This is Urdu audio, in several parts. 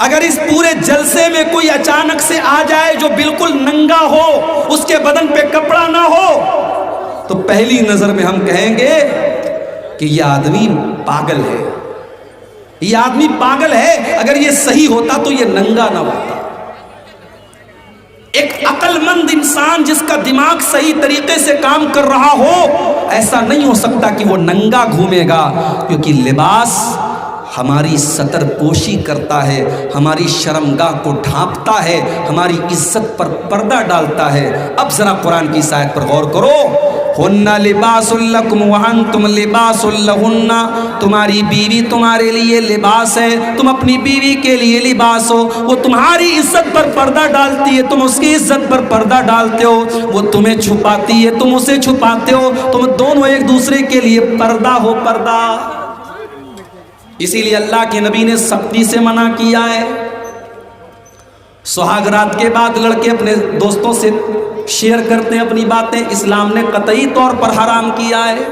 اگر اس پورے جلسے میں کوئی اچانک سے آ جائے جو بالکل ننگا ہو، اس کے بدن پہ کپڑا نہ ہو، تو پہلی نظر میں ہم کہیں گے کہ یہ آدمی پاگل ہے، یہ آدمی پاگل ہے۔ اگر یہ صحیح ہوتا تو یہ ننگا نہ ہوتا۔ ایک عقل مند انسان جس کا دماغ صحیح طریقے سے کام کر رہا ہو، ایسا نہیں ہو سکتا کہ وہ ننگا گھومے گا، کیونکہ لباس ہماری ستر پوشی کرتا ہے، ہماری شرمگاہ کو ڈھانپتا ہے، ہماری عزت پر پردہ ڈالتا ہے۔ اب ذرا قرآن کی اس آیت پر غور کرو، ہن لباس لکم وانتم لباس لہن، تمہاری بیوی تمہارے لیے لباس ہے، تم اپنی بیوی کے لیے لباس ہو۔ وہ تمہاری عزت پر پردہ ڈالتی ہے، تم اس کی عزت پر پردہ ڈالتے ہو۔ وہ تمہیں چھپاتی ہے، تم اسے چھپاتے ہو، تم دونوں ایک دوسرے کے لیے پردہ ہو، پردہ۔ اسی لیے اللہ کے نبی نے سختی سے منع کیا ہے۔ سہاگ رات کے بعد لڑکے اپنے دوستوں سے شیئر کرتے ہیں اپنی باتیں، اسلام نے قطعی طور پر حرام کیا ہے۔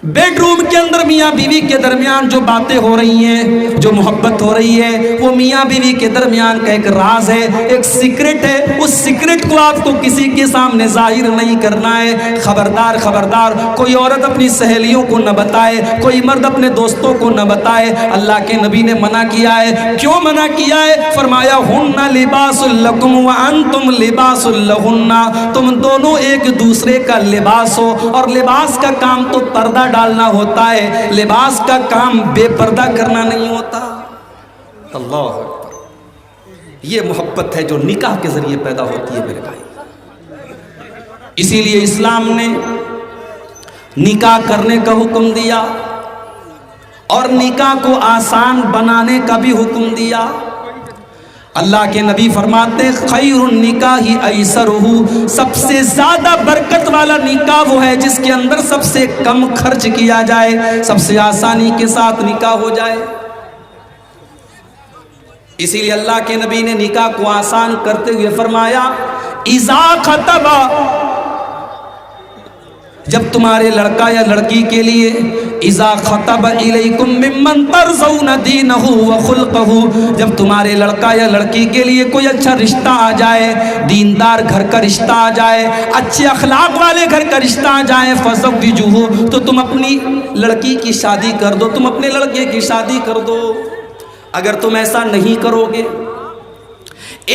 بیڈ روم کے اندر میاں بیوی کے درمیان جو باتیں ہو رہی ہیں، جو محبت ہو رہی ہے، وہ میاں بیوی کے درمیان کا ایک راز ہے، ایک سیکرٹ ہے۔ اس سیکرٹ کو آپ کو کسی کے سامنے ظاہر نہیں کرنا ہے۔ خبردار خبردار، کوئی عورت اپنی سہیلیوں کو نہ بتائے، کوئی مرد اپنے دوستوں کو نہ بتائے۔ اللہ کے نبی نے منع کیا ہے۔ کیوں منع کیا ہے؟ فرمایا ہن لباس لکم وانتم لباس لہن، تم دونوں ایک دوسرے کا لباس ہو، اور لباس کا کام تو پردہ ڈالنا ہوتا ہے، لباس کا کام بے پردہ کرنا نہیں ہوتا۔ اللہ اکبر، یہ محبت ہے جو نکاح کے ذریعے پیدا ہوتی ہے میرے بھائی۔ اسی لیے اسلام نے نکاح کرنے کا حکم دیا اور نکاح کو آسان بنانے کا بھی حکم دیا۔ اللہ کے نبی فرماتے خیر النکاح ایسرہ، سب سے زیادہ برکت والا نکاح وہ ہے جس کے اندر سب سے کم خرچ کیا جائے، سب سے آسانی کے ساتھ نکاح ہو جائے۔ اسی لیے اللہ کے نبی نے نکاح کو آسان کرتے ہوئے فرمایا اذا خطب، جب تمہارے لڑکا یا لڑکی کے لیے اذا خطب الیکم ممن ترضون دینہ وخلقہ، جب تمہارے لڑکا یا لڑکی کے لیے کوئی اچھا رشتہ آ جائے، دیندار گھر کا رشتہ آ جائے، اچھے اخلاق والے گھر کا رشتہ آ جائے، فزوجوہ، تو تم اپنی لڑکی کی شادی کر دو، تم اپنے لڑکے کی شادی کر دو۔ اگر تم ایسا نہیں کرو گے،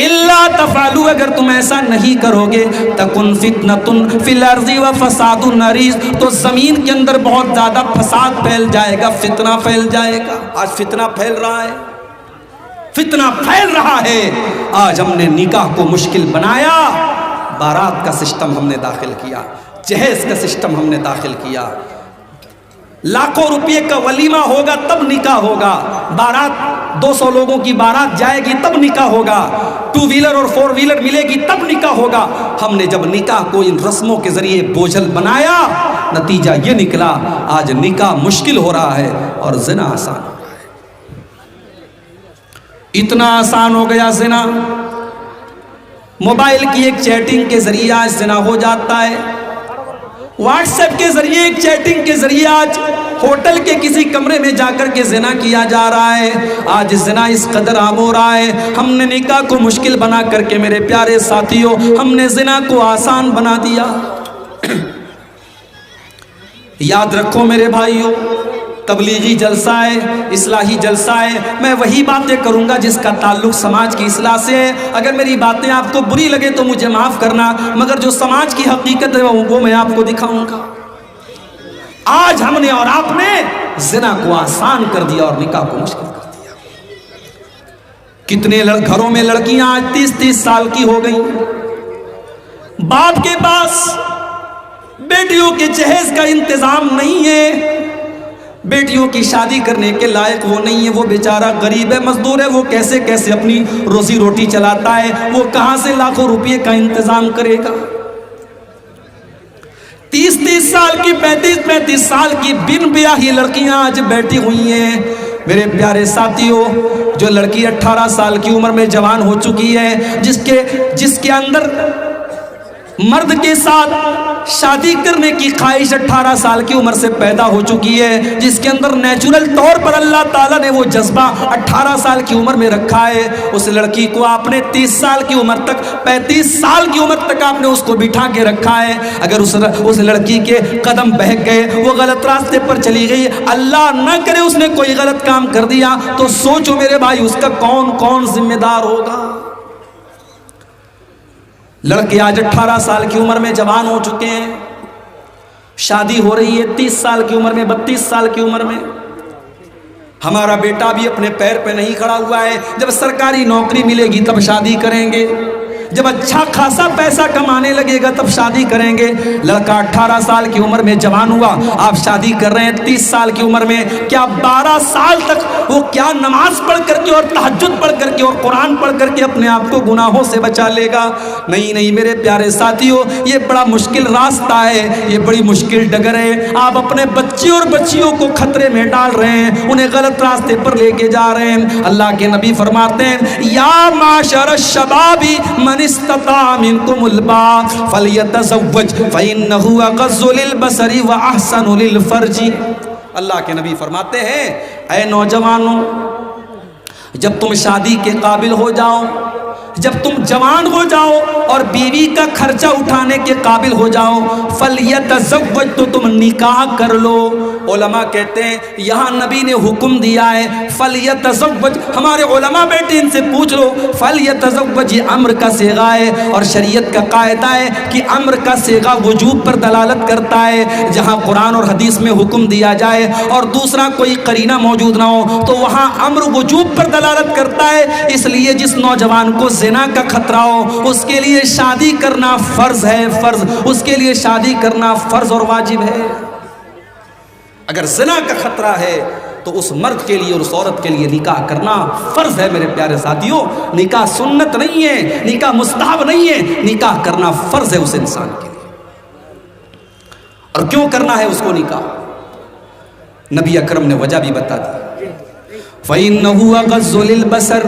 الا تفعلوا، اگر تم ایسا نہیں کرو گے، تکن فتنۃ فی الارض وفساد عریض، تو زمین کے اندر بہت زیادہ فساد پھیل جائے گا، فتنہ پھیل جائے گا۔ آج فتنہ پھیل رہا ہے، فتنہ پھیل رہا ہے۔ آج ہم نے نکاح کو مشکل بنایا، بارات کا سسٹم ہم نے داخل کیا، جہیز کا سسٹم ہم نے داخل کیا، لاکھوں روپے کا ولیمہ ہوگا تب نکاح ہوگا، بارات 200 لوگوں کی بارات جائے گی تب نکاح ہوگا، 2 ویلر اور 4 ویلر ملے گی تب نکاح ہوگا۔ ہم نے جب نکاح کو ان رسموں کے ذریعے بوجھل بنایا، نتیجہ یہ نکلا آج نکاح مشکل ہو رہا ہے اور زنا آسان ہو رہا ہے۔ اتنا آسان ہو گیا زنا، موبائل کی ایک چیٹنگ کے ذریعے آج زنا ہو جاتا ہے، واٹس ایپ کے ذریعے ایک چیٹنگ کے ذریعے آج ہوٹل کے کسی کمرے میں جا کر کے زنا کیا جا رہا ہے۔ آج زنا اس قدر عام ہو رہا ہے، ہم نے نکاح کو مشکل بنا کر کے میرے پیارے ساتھیوں، ہم نے زنا کو آسان بنا دیا۔ یاد رکھو میرے بھائیوں، تبلیغی جلسہ ہے، اصلاحی جلسہ ہے، میں وہی باتیں کروں گا جس کا تعلق سماج کی اصلاح سے ہے۔ اگر میری باتیں آپ کو بری لگے تو مجھے معاف کرنا، مگر جو سماج کی حقیقت ہے وہ میں آپ کو دکھاؤں گا۔ آج ہم نے اور آپ نے زنا کو آسان کر دیا اور نکاح کو مشکل کر دیا۔ کتنے گھروں میں لڑکیاں آج 30-30 سال کی ہو گئی، باپ کے پاس بیٹیوں کے جہیز کا انتظام نہیں ہے، بیٹیوں کی شادی کرنے کے لائق وہ نہیں ہے، وہ بیچارہ غریب ہے، مزدور ہے، وہ کیسے کیسے اپنی روزی روٹی چلاتا ہے، وہ کہاں سے لاکھوں روپے کا انتظام کرے گا۔ 30-30 سال کی 35-35 سال کی بن بیاہی لڑکیاں آج بیٹھی ہوئی ہیں۔ میرے پیارے ساتھیوں، جو لڑکی 18 سال کی عمر میں جوان ہو چکی ہے، جس کے اندر مرد کے ساتھ شادی کرنے کی خواہش 18 سال کی عمر سے پیدا ہو چکی ہے، جس کے اندر نیچرل طور پر اللہ تعالیٰ نے وہ جذبہ 18 سال کی عمر میں رکھا ہے، اس لڑکی کو آپ نے 30 سال کی عمر تک 35 سال کی عمر تک آپ نے اس کو بٹھا کے رکھا ہے۔ اگر اس لڑکی کے قدم بہک گئے، وہ غلط راستے پر چلی گئی، اللہ نہ کرے اس نے کوئی غلط کام کر دیا، تو سوچو میرے بھائی اس کا کون ذمہ دار ہوگا؟ لڑکے آج 18 سال کی عمر میں جوان ہو چکے ہیں، شادی ہو رہی ہے 30 سال کی عمر میں، 32 سال کی عمر میں۔ ہمارا بیٹا بھی اپنے پیر پہ نہیں کھڑا ہوا ہے، جب سرکاری نوکری ملے گی تب شادی کریں گے، جب اچھا خاصا پیسہ کمانے لگے گا تب شادی کریں گے۔ لڑکا 18 سال کی عمر میں جوان ہوا، آپ شادی کر رہے ہیں 30 سال کی عمر میں، کیا 12 سال تک وہ کیا نماز پڑھ کر کے اور تہجد پڑھ کر کے اور قرآن پڑھ کر کے اپنے آپ کو گناہوں سے بچا لے گا؟ نہیں میرے پیارے ساتھیوں، یہ بڑا مشکل راستہ ہے، یہ بڑی مشکل ڈگر ہے۔ آپ اپنے بچے اور بچیوں کو خطرے میں ڈال رہے ہیں، انہیں غلط راستے پر لے کے جا رہے ہیں۔ اللہ کے نبی فرماتے ہیں، یا معاشر الشباب من استطاع منکم الباء فلیتزوج فإنہ اغض للبصر واحسن للفرج۔ اللہ کے نبی فرماتے ہیں، اے نوجوانوں، جب تم شادی کے قابل ہو جاؤ، جب تم جوان ہو جاؤ اور بیوی کا خرچہ اٹھانے کے قابل ہو جاؤ، فلیتزوج، تو تم نکاح کر لو۔ علماء کہتے ہیں یہاں نبی نے حکم دیا ہے فلیتزوج، ہمارے علماء بیٹے ان سے پوچھ لو، فلیتزوج یہ امر کا صیغہ ہے، اور شریعت کا قاعدہ ہے کہ امر کا صیغہ وجوب پر دلالت کرتا ہے۔ جہاں قرآن اور حدیث میں حکم دیا جائے اور دوسرا کوئی قرینہ موجود نہ ہو تو وہاں امر وجوب پر دلالت کرتا ہے۔ اس لیے جس نوجوان کو زنا کا خطرہ ہو اس کے لیے شادی کرنا فرض ہے، فرض، اس کے لیے شادی کرنا فرض اور واجب ہے۔ اگر زنا کا خطرہ ہے تو اس مرد کے لیے اور اس عورت کے لیے نکاح کرنا فرض ہے میرے پیارے ساتھیوں۔ نکاح سنت نہیں ہے، نکاح مستحب نہیں ہے، نکاح کرنا فرض ہے اس انسان کے لیے۔ اور کیوں کرنا ہے اس کو نکاح؟ نبی اکرم نے وجہ بھی بتا دی، فَإِنَّهُ أَغَضُّ لِلْبَصَرِ،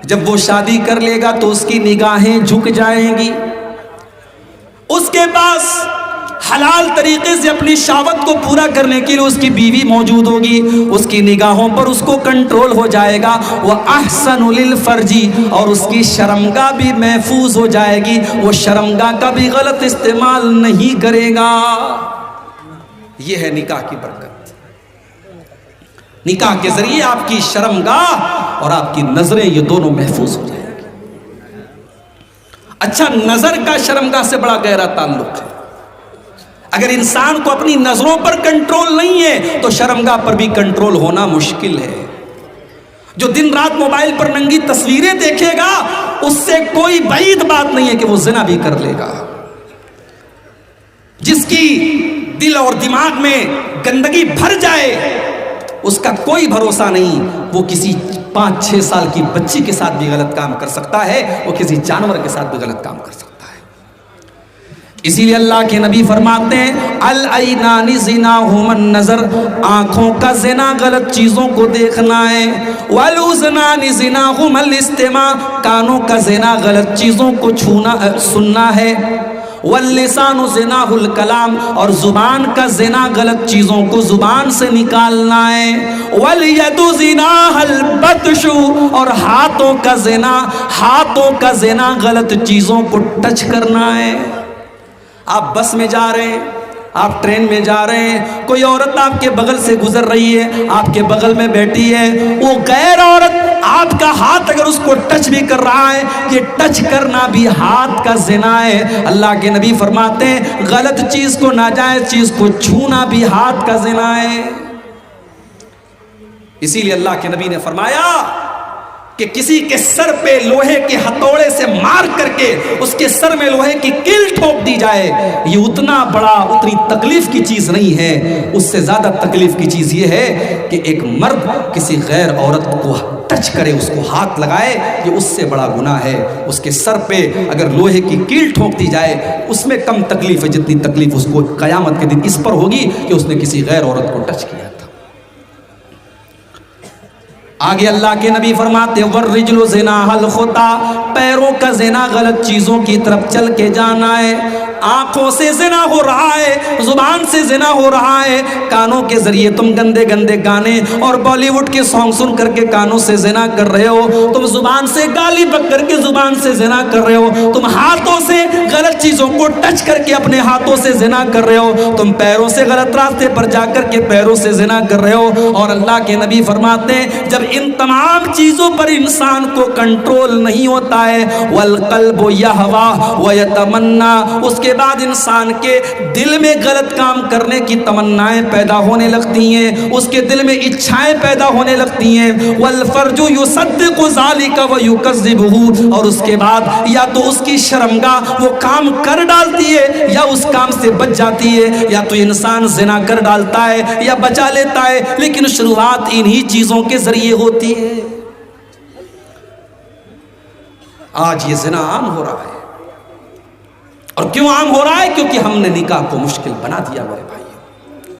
جب وہ شادی کر لے گا تو اس کی نگاہیں جھک جائیں گی، اس کے پاس حلال طریقے سے اپنی شہوت کو پورا کرنے کے لیے اس کی بیوی موجود ہوگی، اس کی نگاہوں پر اس کو کنٹرول ہو جائے گا، وَأَحْسَنُ لِلْفَرْجِ، اور اس کی شرمگاہ بھی محفوظ ہو جائے گی، وہ شرمگاہ کا بھی غلط استعمال نہیں کرے گا۔ یہ ہے نکاح کی برکت۔ نکاح کے ذریعے آپ کی شرمگاہ اور آپ کی نظریں یہ دونوں محفوظ ہو جائیں گی۔ اچھا، نظر کا شرمگاہ سے بڑا گہرا تعلق ہے۔ اگر انسان کو اپنی نظروں پر کنٹرول نہیں ہے تو شرمگاہ پر بھی کنٹرول ہونا مشکل ہے۔ جو دن رات موبائل پر ننگی تصویریں دیکھے گا اس سے کوئی بعید بات نہیں ہے کہ وہ زنا بھی کر لے گا۔ جس کی دل اور دماغ میں گندگی بھر جائے اس کا کوئی بھروسہ نہیں، وہ کسی 5-6 سال کی بچی کے ساتھ بھی غلط کام کر سکتا ہے، وہ کسی جانور کے ساتھ بھی غلط کام کر سکتا ہے۔ اسی لیے اللہ کے نبی فرماتے ہیں العینان زناہما النظر، آنکھوں کا زنا غلط چیزوں کو دیکھنا ہے، والاذنان زناہما الاستماع، کانوں کا زنا غلط چیزوں کو سننا ہے، واللسان زناہ الکلام، اور زبان کا زنا غلط چیزوں کو زبان سے نکالنا ہے، والید زناہ البطش، اور ہاتھوں کا زنا غلط چیزوں کو ٹچ کرنا ہے۔ آپ بس میں جا رہے ہیں، آپ ٹرین میں جا رہے ہیں، کوئی عورت آپ کے بغل سے گزر رہی ہے، آپ کے بغل میں بیٹھی ہے، وہ غیر عورت آپ کا ہاتھ اگر اس کو ٹچ بھی کر رہا ہے، یہ ٹچ کرنا بھی ہاتھ کا زنا ہے۔ اللہ کے نبی فرماتے ہیں غلط چیز کو، ناجائز چیز کو چھونا بھی ہاتھ کا زنا ہے۔ اسی لیے اللہ کے نبی نے فرمایا کہ کسی کے سر پہ لوہے کے ہتھوڑے سے مار کر کے اس کے سر میں لوہے کی کیل ٹھوک دی جائے، یہ اتنی تکلیف کی چیز نہیں ہے۔ اس سے زیادہ تکلیف کی چیز یہ ہے کہ ایک مرد کسی غیر عورت کو ٹچ کرے، اس کو ہاتھ لگائے، یہ اس سے بڑا گناہ ہے۔ اس کے سر پہ اگر لوہے کی کیل ٹھوک دی جائے اس میں کم تکلیف ہے جتنی تکلیف اس کو قیامت کے دن اس پر ہوگی کہ اس نے کسی غیر عورت کو ٹچ کیا تھا۔ آگے اللہ کے نبی فرماتے والرجل زناہا الخطا، پیروں کا زنا غلط چیزوں کی طرف چل کے جانا ہے، آنکھوں سے زنا ہو رہا ہے، زبان سے زنا ہو رہا ہے، کانوں کے ذریعے تم گندے گندے گانے اور بالی ووڈ کے سانگ سن کر کے کانوں سے زنا کر رہے ہو، تم زبان سے گالی بک کر کے زبان سے زنا کر رہے ہو، تم ہاتھوں سے غلط چیزوں کو ٹچ کر کے اپنے ہاتھوں سے زنا کر رہے ہو، تم پیروں سے غلط راستے پر جا کر کے پیروں سے زنا کر رہے ہو۔ اور اللہ کے نبی فرماتے ہیں جب ان تمام چیزوں پر انسان کو کنٹرول نہیں ہوتا ہے، والقلب یہوا ویتمنا، اس کے بعد انسان کے دل میں غلط کام کرنے کی تمنائیں پیدا ہونے لگتی ہیں، اس کے دل میں اچھائیں پیدا ہونے لگتی ہیں، والفرج یصدق ذلک ویکذبہ، اور اس کے بعد یا تو اس کی شرمگاہ وہ کام کر ڈالتی ہے یا اس کام سے بچ جاتی ہے، یا تو انسان زنا کر ڈالتا ہے یا بچا لیتا ہے، لیکن شروعات انہی چیزوں کے ذریعے ہوتی ہے۔ آج یہ زنا عام ہو رہا ہے، اور کیوں عام ہو رہا ہے؟ کیونکہ ہم نے نکاح کو مشکل بنا دیا میرے بھائی۔